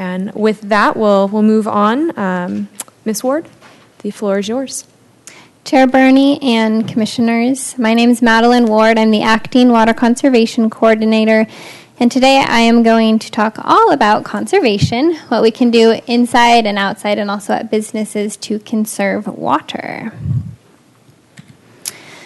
And with that, we'll move on. Ms. Ward, the floor is yours. Chair Burney and Commissioners, my name is Madeline Ward. I'm the Acting Water Conservation Coordinator, and today I am going to talk all about conservation, what we can do inside and outside and also at businesses to conserve water.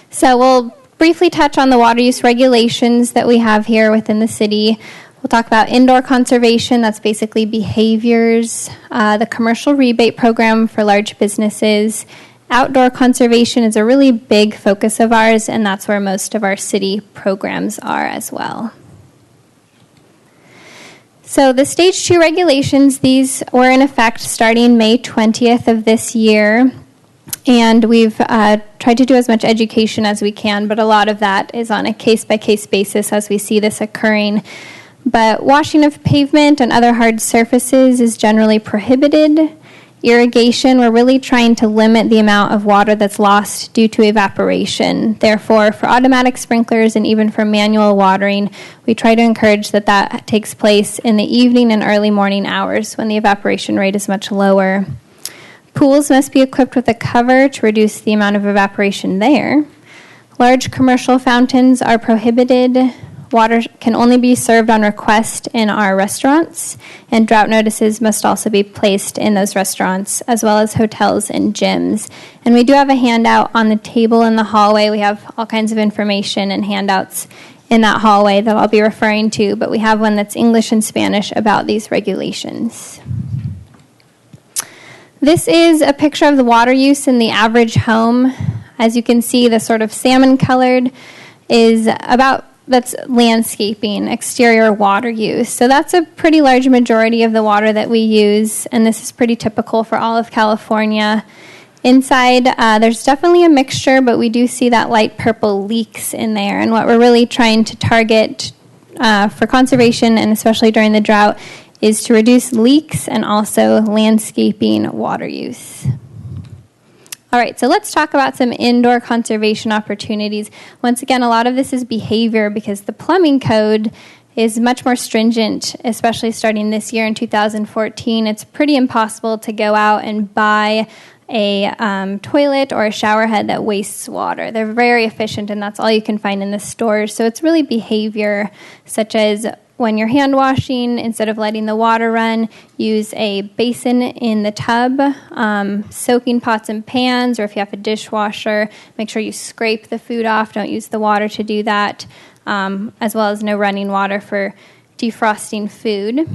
So we'll briefly touch on the water use regulations that we have here within the city. We'll talk about indoor conservation, that's basically behaviors, the commercial rebate program for large businesses. Outdoor conservation is a really big focus of ours, and that's where most of our city programs are as well. So the Stage 2 regulations, these were in effect starting May 20th of this year, and we've tried to do as much education as we can, but a lot of that is on a case-by-case basis as we see this occurring. But washing of pavement and other hard surfaces is generally prohibited. Irrigation, we're really trying to limit the amount of water that's lost due to evaporation. Therefore, for automatic sprinklers and even for manual watering, we try to encourage that takes place in the evening and early morning hours when the evaporation rate is much lower. Pools must be equipped with a cover to reduce the amount of evaporation there. Large commercial fountains are prohibited. Water can only be served on request in our restaurants, and drought notices must also be placed in those restaurants, as well as hotels and gyms. And we do have a handout on the table in the hallway. We have all kinds of information and handouts in that hallway that I'll be referring to, but we have one that's English and Spanish about these regulations. This is a picture of the water use in the average home. As you can see, the sort of salmon-colored is that's landscaping, exterior water use. So that's a pretty large majority of the water that we use, and this is pretty typical for all of California. Inside, there's definitely a mixture, but we do see that light purple leaks in there. And what we're really trying to target for conservation, and especially during the drought, is to reduce leaks and also landscaping water use. All right, so let's talk about some indoor conservation opportunities. Once again, a lot of this is behavior because the plumbing code is much more stringent, especially starting this year in 2014. It's pretty impossible to go out and buy a toilet or a shower head that wastes water. They're very efficient, and that's all you can find in the stores. So it's really behavior, such as when you're hand washing, instead of letting the water run, use a basin in the tub, soaking pots and pans, or if you have a dishwasher, make sure you scrape the food off. Don't use the water to do that, as well as no running water for defrosting food.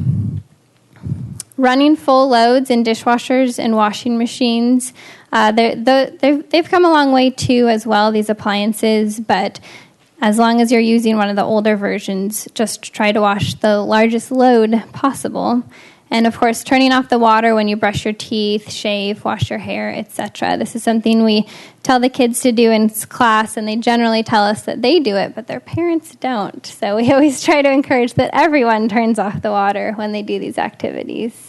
Running full loads in dishwashers and washing machines, they've come a long way too as well, these appliances, but as long as you're using one of the older versions, just try to wash the largest load possible. And of course, turning off the water when you brush your teeth, shave, wash your hair, etc. This is something we tell the kids to do in class, and they generally tell us that they do it, but their parents don't. So we always try to encourage that everyone turns off the water when they do these activities.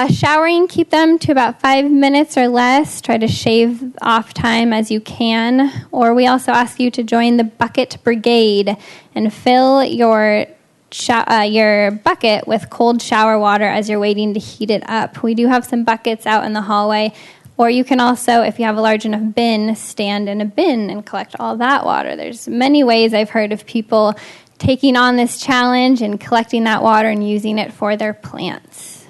Showering, keep them to about 5 minutes or less. Try to shave off time as you can. Or we also ask you to join the Bucket Brigade and fill your bucket with cold shower water as you're waiting to heat it up. We do have some buckets out in the hallway. Or you can also, if you have a large enough bin, stand in a bin and collect all that water. There's many ways I've heard of people taking on this challenge and collecting that water and using it for their plants.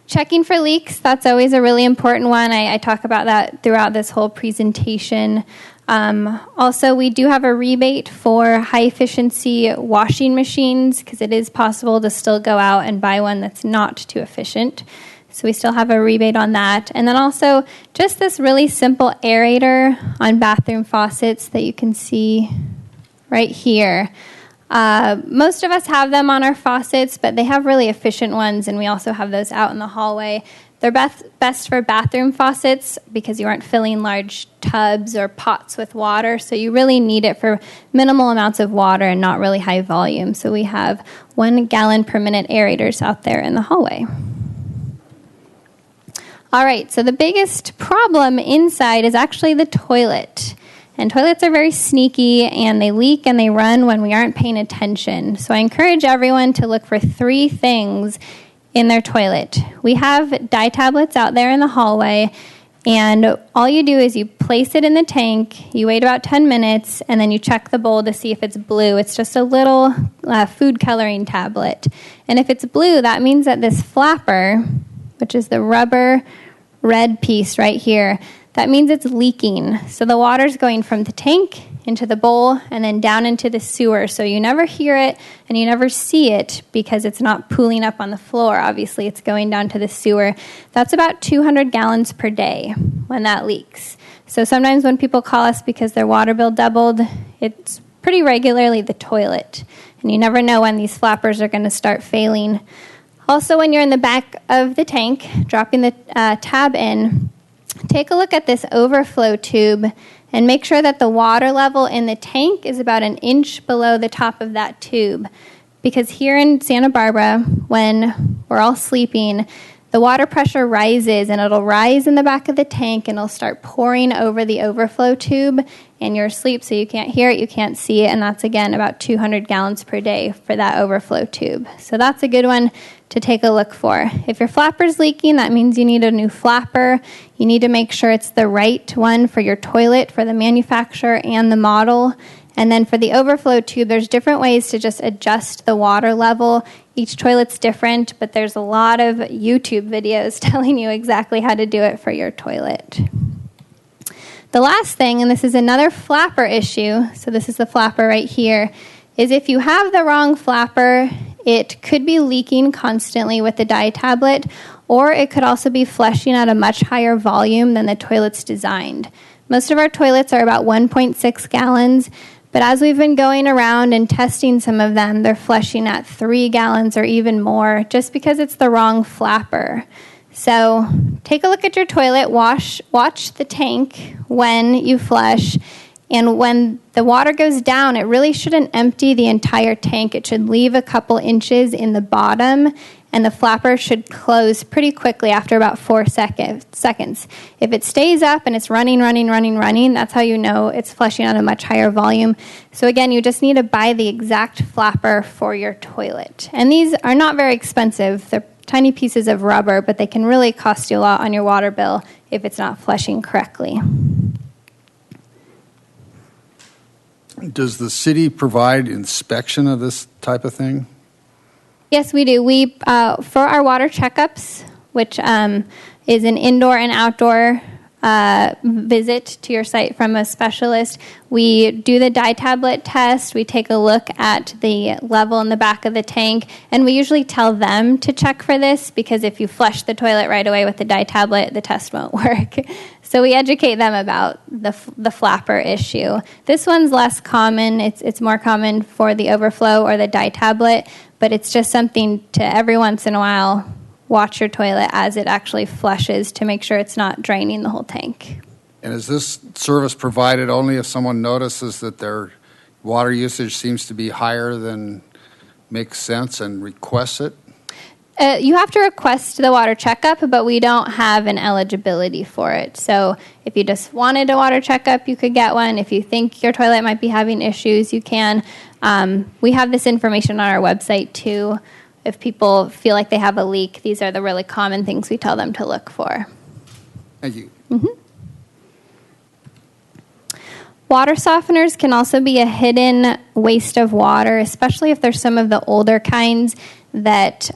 Checking for leaks, that's always a really important one. I talk about that throughout this whole presentation. Also, we do have a rebate for high-efficiency washing machines because it is possible to still go out and buy one that's not too efficient. So we still have a rebate on that. And then also just this really simple aerator on bathroom faucets that you can see right here. Most of us have them on our faucets, but they have really efficient ones, and we also have those out in the hallway. They're best for bathroom faucets because you aren't filling large tubs or pots with water, so you really need it for minimal amounts of water and not really high volume. So we have 1 gallon per minute aerators out there in the hallway. All right, so the biggest problem inside is actually the toilet. And toilets are very sneaky, and they leak and they run when we aren't paying attention. So I encourage everyone to look for 3 things in their toilet. We have dye tablets out there in the hallway, and all you do is you place it in the tank, you wait about 10 minutes, and then you check the bowl to see if it's blue. It's just a little food coloring tablet. And if it's blue, that means that this flapper, which is the rubber red piece right here, that means it's leaking. So the water's going from the tank into the bowl and then down into the sewer. So you never hear it and you never see it because it's not pooling up on the floor. Obviously, it's going down to the sewer. That's about 200 gallons per day when that leaks. So sometimes when people call us because their water bill doubled, it's pretty regularly the toilet. And you never know when these flappers are going to start failing. Also, when you're in the back of the tank, dropping the tab in, take a look at this overflow tube and make sure that the water level in the tank is about 1 inch below the top of that tube. Because here in Santa Barbara, when we're all sleeping, the water pressure rises, and it'll rise in the back of the tank, and it'll start pouring over the overflow tube, and you're asleep, so you can't hear it, you can't see it, and that's, again, about 200 gallons per day for that overflow tube. So that's a good one to take a look for. If your flapper's leaking, that means you need a new flapper. You need to make sure it's the right one for your toilet, for the manufacturer and the model. And then for the overflow tube, there's different ways to just adjust the water level. Each toilet's different, but there's a lot of YouTube videos telling you exactly how to do it for your toilet. The last thing, and this is another flapper issue, so this is the flapper right here, is if you have the wrong flapper, it could be leaking constantly with the dye tablet, or it could also be flushing at a much higher volume than the toilet's designed. Most of our toilets are about 1.6 gallons, but as we've been going around and testing some of them, they're flushing at 3 gallons or even more just because it's the wrong flapper. So take a look at your toilet, watch the tank when you flush, and when the water goes down, it really shouldn't empty the entire tank. It should leave a couple inches in the bottom, and the flapper should close pretty quickly after about 4 seconds. If it stays up and it's running, that's how you know it's flushing at a much higher volume. So again, you just need to buy the exact flapper for your toilet. And these are not very expensive. They're tiny pieces of rubber, but they can really cost you a lot on your water bill if it's not flushing correctly. Does the city provide inspection of this type of thing? Yes, we do. We for our water checkups, which is an indoor and outdoor visit to your site from a specialist, we do the dye tablet test. We take a look at the level in the back of the tank, and we usually tell them to check for this because if you flush the toilet right away with the dye tablet, the test won't work. So we educate them about the flapper issue. This one's less common. It's more common for the overflow or the dye tablet, but it's just something to every once in a while watch your toilet as it actually flushes to make sure it's not draining the whole tank. And is this service provided only if someone notices that their water usage seems to be higher than makes sense and requests it? You have to request the water checkup, but we don't have an eligibility for it. So if you just wanted a water checkup, you could get one. If you think your toilet might be having issues, you can. We have this information on our website, too. If people feel like they have a leak, these are the really common things we tell them to look for. Thank you. Mm-hmm. Water softeners can also be a hidden waste of water, especially if there's some of the older kinds that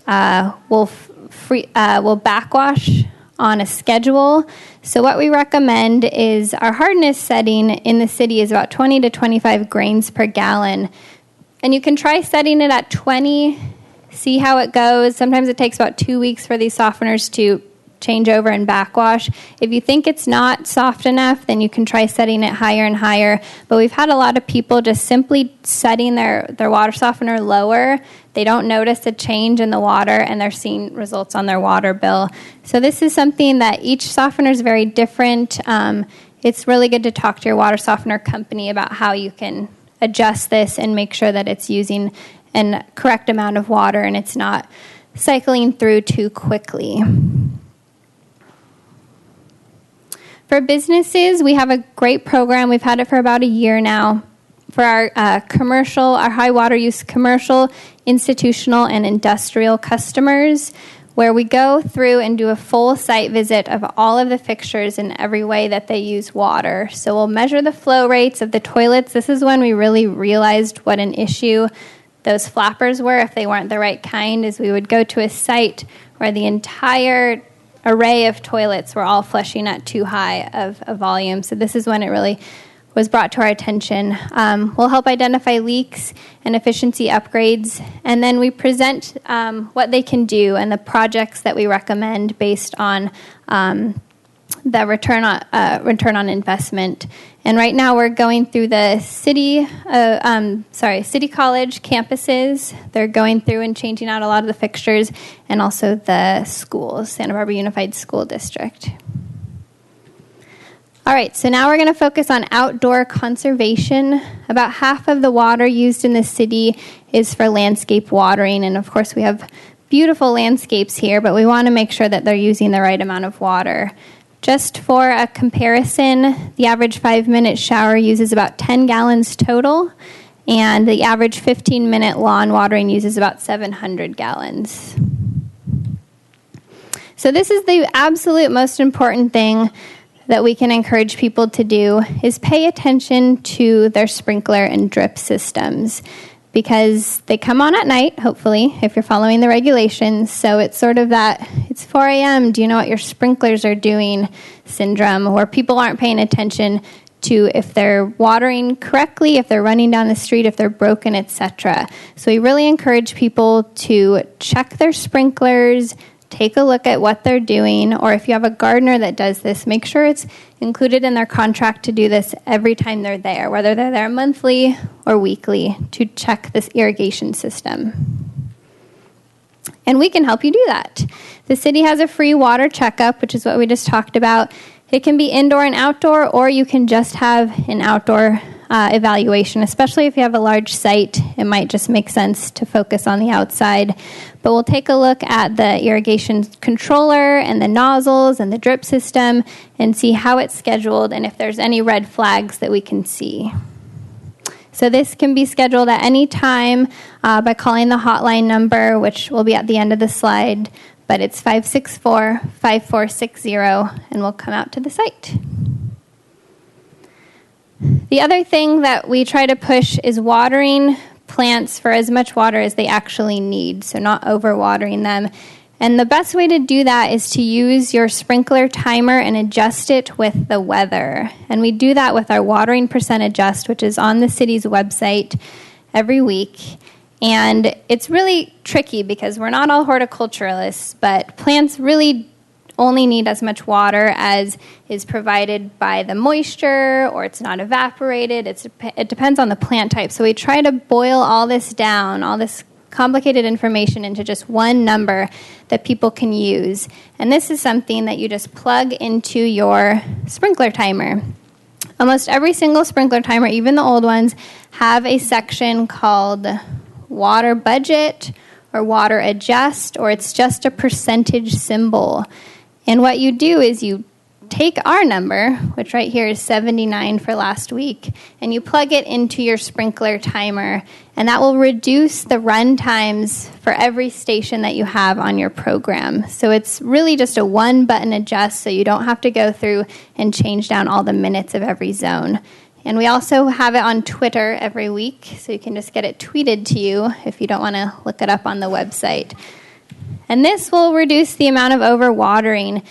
will backwash on a schedule. So what we recommend is our hardness setting in the city is about 20 to 25 grains per gallon. And you can try setting it at 20, see how it goes. Sometimes it takes about 2 weeks for these softeners to change over and backwash. If you think it's not soft enough, then you can try setting it higher and higher. But we've had a lot of people just simply setting their water softener lower. They don't notice a change in the water, and they're seeing results on their water bill. So this is something that each softener is very different. It's really good to talk to your water softener company about how you can adjust this and make sure that it's using a correct amount of water and it's not cycling through too quickly. For businesses, we have a great program. We've had it for about a year now. For our our high water use commercial, institutional, and industrial customers, where we go through and do a full site visit of all of the fixtures in every way that they use water. So we'll measure the flow rates of the toilets. This is when we really realized what an issue those flappers were if they weren't the right kind, is we would go to a site where the entire array of toilets were all flushing at too high of a volume. So this is when it really was brought to our attention. We'll help identify leaks and efficiency upgrades, and then we present what they can do and the projects that we recommend based on the return on investment. And right now we're going through the City College campuses. They're going through and changing out a lot of the fixtures, and also the schools, Santa Barbara Unified School District. All right, so now we're going to focus on outdoor conservation. About half of the water used in the city is for landscape watering, and of course we have beautiful landscapes here, but we want to make sure that they're using the right amount of water. Just for a comparison, the average 5-minute shower uses about 10 gallons total, and the average 15-minute lawn watering uses about 700 gallons. So this is the absolute most important thing that we can encourage people to do, is pay attention to their sprinkler and drip systems, because they come on at night, hopefully, if you're following the regulations. So it's sort of that, it's 4 a.m., do you know what your sprinklers are doing syndrome, where people aren't paying attention to if they're watering correctly, if they're running down the street, if they're broken, etc. So we really encourage people to check their sprinklers, take a look at what they're doing, or if you have a gardener that does this, make sure it's included in their contract to do this every time they're there, whether they're there monthly or weekly, to check this irrigation system. And we can help you do that. The city has a free water checkup, which is what we just talked about. It can be indoor and outdoor, or you can just have an outdoor evaluation, especially if you have a large site. It might just make sense to focus on the outside. But we'll take a look at the irrigation controller and the nozzles and the drip system and see how it's scheduled and if there's any red flags that we can see. So this can be scheduled at any time by calling the hotline number, which will be at the end of the slide, but it's 564-5460, and we'll come out to the site. The other thing that we try to push is watering plants for as much water as they actually need, so not overwatering them. And the best way to do that is to use your sprinkler timer and adjust it with the weather. And we do that with our watering percent adjust, which is on the city's website every week. And it's really tricky because we're not all horticulturalists, but plants really only need as much water as is provided by the moisture, or it's not evaporated. It depends on the plant type. So we try to boil all this down, all this complicated information, into just one number that people can use. And this is something that you just plug into your sprinkler timer. Almost every single sprinkler timer, even the old ones, have a section called water budget or water adjust, or it's just a percentage symbol. And what you do is you take our number, which right here is 79 for last week, and you plug it into your sprinkler timer, and that will reduce the run times for every station that you have on your program. So it's really just a one-button adjust, so you don't have to go through and change down all the minutes of every zone. And we also have it on Twitter every week, so you can just get it tweeted to you if you don't want to look it up on the website. And this will reduce the amount of overwatering.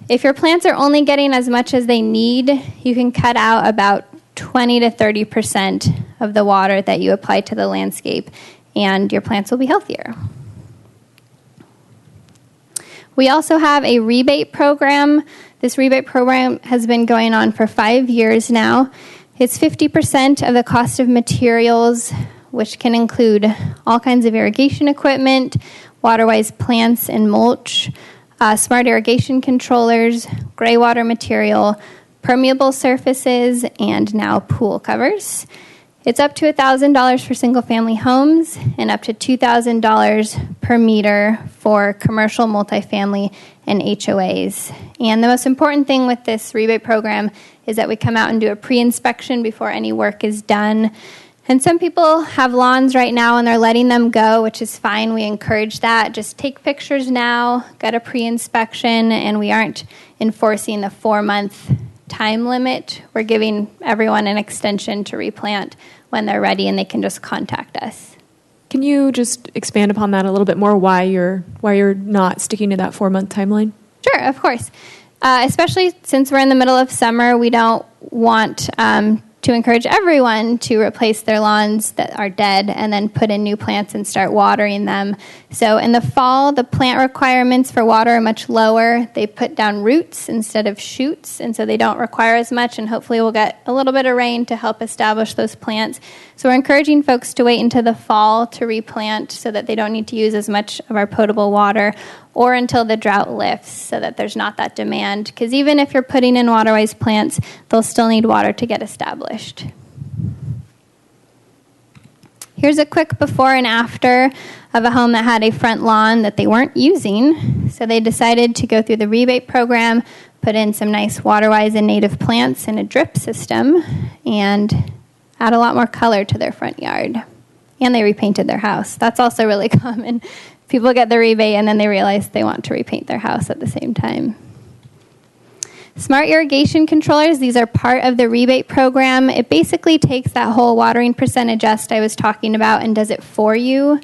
If your plants are only getting as much as they need, you can cut out about 20 to 30% of the water that you apply to the landscape, and your plants will be healthier. We also have a rebate program. This rebate program has been going on for 5 years now. It's 50% of the cost of materials, which can include all kinds of irrigation equipment, water-wise plants and mulch, smart irrigation controllers, Greywater material, permeable surfaces, and now pool covers. It's up to $1,000 for single-family homes and up to $2,000 per meter for commercial, multifamily, and HOAs. And the most important thing with this rebate program is that we come out and do a pre-inspection before any work is done. And some people have lawns right now and they're letting them go, which is fine. We encourage that. Just take pictures now, get a pre-inspection, and we aren't enforcing the 4-month time limit. We're giving everyone an extension to replant when they're ready, and they can just contact us. Can you just expand upon that a little bit more, why you're not sticking to that 4-month timeline? Sure, of course. Especially since we're in the middle of summer, we don't want to encourage everyone to replace their lawns that are dead and then put in new plants and start watering them. So in the fall, the plant requirements for water are much lower. They put down roots instead of shoots, and so they don't require as much, and hopefully we'll get a little bit of rain to help establish those plants. So we're encouraging folks to wait until the fall to replant so that they don't need to use as much of our potable water, or until the drought lifts so that there's not that demand. Because even if you're putting in waterwise plants, they'll still need water to get established. Here's a quick before and after of a home that had a front lawn that they weren't using. So they decided to go through the rebate program, put in some nice waterwise and native plants in a drip system, and add a lot more color to their front yard. And they repainted their house. That's also really common. People get the rebate and then they realize they want to repaint their house at the same time. Smart irrigation controllers, these are part of the rebate program. It basically takes that whole watering percent adjust I was talking about and does it for you.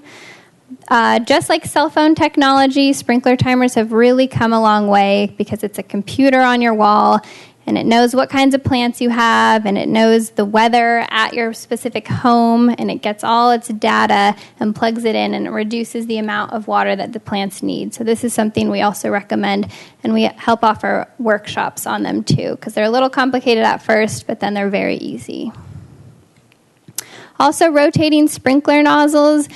Just like cell phone technology, sprinkler timers have really come a long way because it's a computer on your wall, and it knows what kinds of plants you have, and it knows the weather at your specific home, and it gets all its data and plugs it in, and it reduces the amount of water that the plants need. So this is something we also recommend, and we help offer workshops on them too, because they're a little complicated at first, but then they're very easy. Also, rotating sprinkler nozzles.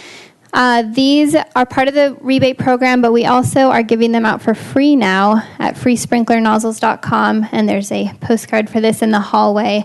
These are part of the rebate program, but we also are giving them out for free now at freesprinklernozzles.com, and there's a postcard for this in the hallway.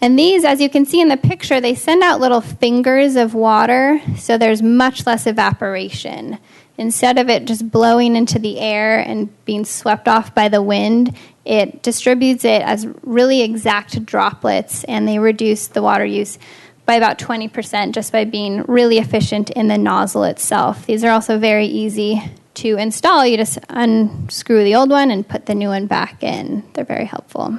And these, as you can see in the picture, they send out little fingers of water, so there's much less evaporation. Instead of it just blowing into the air and being swept off by the wind, it distributes it as really exact droplets, and they reduce the water use by about 20% just by being really efficient in the nozzle itself. These are also very easy to install. You just unscrew the old one and put the new one back in. They're very helpful.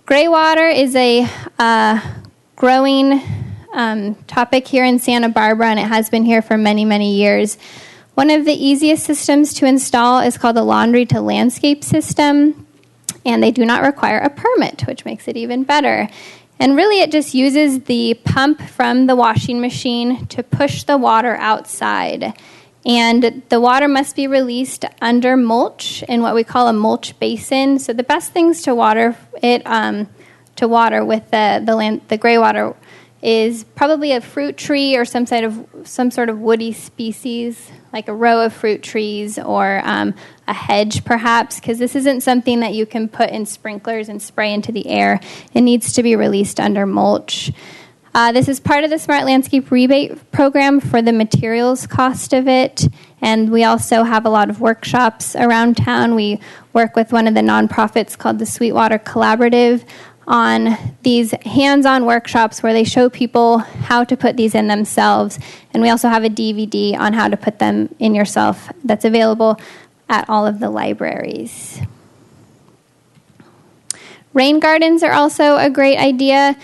Greywater is a growing topic here in Santa Barbara, and it has been here for many, many years. One of the easiest systems to install is called the laundry to landscape system, and they do not require a permit, which makes it even better. And really, it just uses the pump from the washing machine to push the water outside. And the water must be released under mulch in what we call a mulch basin. So the best things to water it with the Greywater is probably a fruit tree or some sort of woody species, like a row of fruit trees or a hedge perhaps, because this isn't something that you can put in sprinklers and spray into the air. It needs to be released under mulch. This is part of the Smart Landscape Rebate Program for the materials cost of it, and we also have a lot of workshops around town. We work with one of the nonprofits called the Sweetwater Collaborative on these hands-on workshops where they show people how to put these in themselves. And we also have a DVD on how to put them in yourself that's available at all of the libraries. Rain gardens are also a great idea.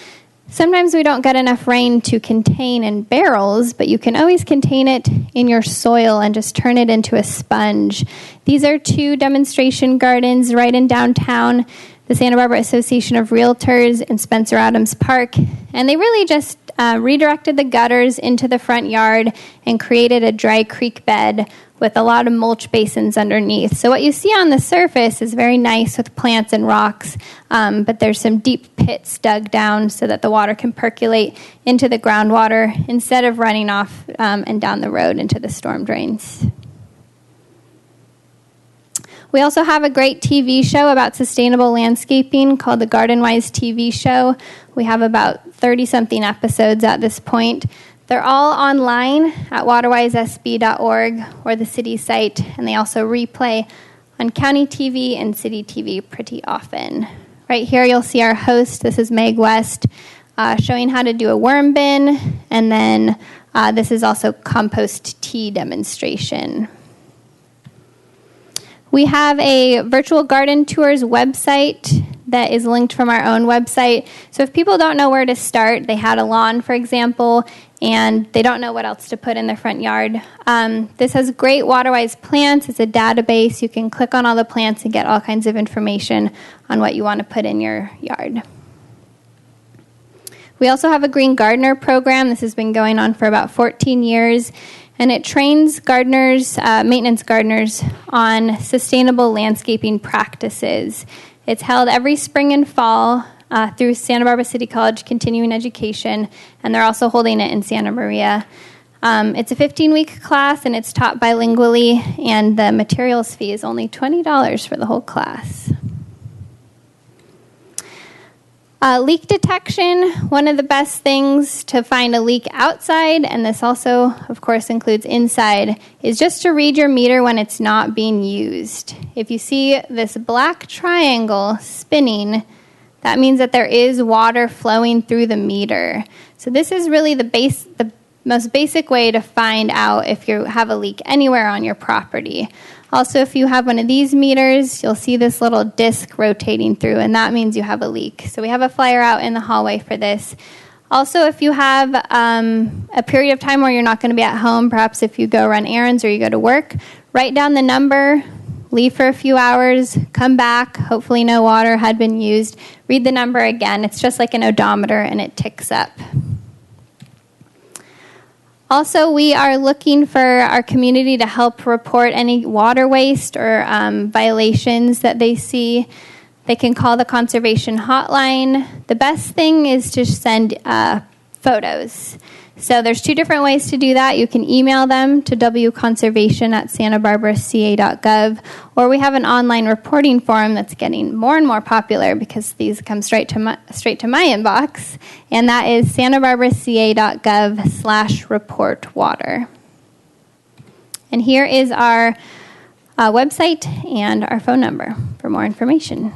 Sometimes we don't get enough rain to contain in barrels, but you can always contain it in your soil and just turn it into a sponge. These are 2 demonstration gardens right in downtown, the Santa Barbara Association of Realtors in Spencer Adams Park, and they really just redirected the gutters into the front yard and created a dry creek bed with a lot of mulch basins underneath. So what you see on the surface is very nice with plants and rocks, but there's some deep pits dug down so that the water can percolate into the groundwater instead of running off and down the road into the storm drains. We also have a great TV show about sustainable landscaping called the Garden Wise TV show. We have about 30-something episodes at this point. They're all online at waterwisesb.org or the city site, and they also replay on county TV and city TV pretty often. Right here you'll see our host. This is Meg West, showing how to do a worm bin, and then this is also compost tea demonstration. We have a virtual garden tours website that is linked from our own website. So if people don't know where to start, they had a lawn, for example, and they don't know what else to put in their front yard. This has great WaterWise plants. It's a database. You can click on all the plants and get all kinds of information on what you want to put in your yard. We also have a Green Gardener program. This has been going on for about 14 years, and it trains gardeners, maintenance gardeners, on sustainable landscaping practices. It's held every spring and fall through Santa Barbara City College Continuing Education, and they're also holding it in Santa Maria. It's a 15-week class, and it's taught bilingually, and the materials fee is only $20 for the whole class. Leak detection, one of the best things to find a leak outside, and this also, of course, includes inside, is just to read your meter when it's not being used. If you see this black triangle spinning, that means that there is water flowing through the meter. So this is really the most basic way to find out if you have a leak anywhere on your property. Also, if you have one of these meters, you'll see this little disc rotating through, and that means you have a leak. So we have a flyer out in the hallway for this. Also, if you have a period of time where you're not going to be at home, perhaps if you go run errands or you go to work, write down the number, leave for a few hours, come back, hopefully no water had been used, read the number again. It's just like an odometer, and it ticks up. Also, we are looking for our community to help report any water waste or violations that they see. They can call the conservation hotline. The best thing is to send photos. So there's two different ways to do that. You can email them to wconservation@santabarbaraca.gov, or we have an online reporting form that's getting more and more popular because these come straight to my inbox, and that is santabarbaraca.gov/reportwater. And here is our website and our phone number for more information.